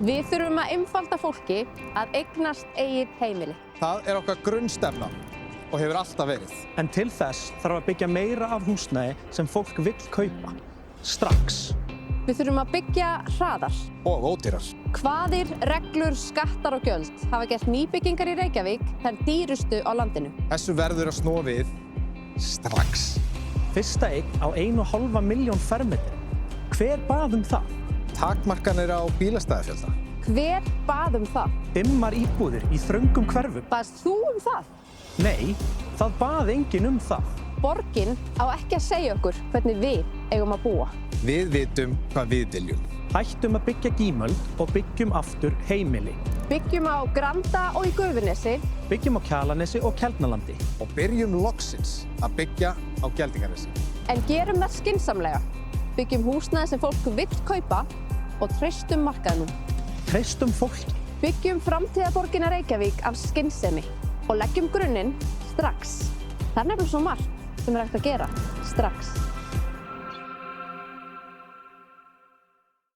Við þurfum að einfalda fólki að eignast eigið heimili. Það er okkar grunnstefna og hefur alltaf verið. En til þess þarf að byggja meira af húsnæði sem fólk vill kaupa. Strax. Við þurfum að byggja hraðar. Og ódýrar. Kvaðir, reglur, skattar og gjöld hafa gert nýbyggingar í Reykjavík þær dýrustu á landinu. Þessu verður að snúa við strax. Fyrsta eign á 1,5 milljón fermetri. Hver bað um það? Takmarkanir á bílastæðafjölda. Hver bað um það? Dimmar íbúðir í þröngum hverfum. Baðst þú um það? Nei, það bað enginn um það. Borgin á ekki að segja okkur hvernig við eigum að búa. Við vitum hvað við viljum. Hættum að byggja Gímöld og byggjum aftur heimili. Byggjum á Granda og í Gufunesi. Byggjum á Kjalarnesi og Keldnalandi. Og byrjum loksins að byggja á Geldinganesi. En gerum það skynsamlega. Byggjum húsnæði sem fólk vill kaupa og treystum markaðnum. Treystum fólki. Byggjum framtíðarborgina Reykjavík af skynsemi og leggjum grunninn strax. Það er nefnilega svo margt sem er hægt að gera strax.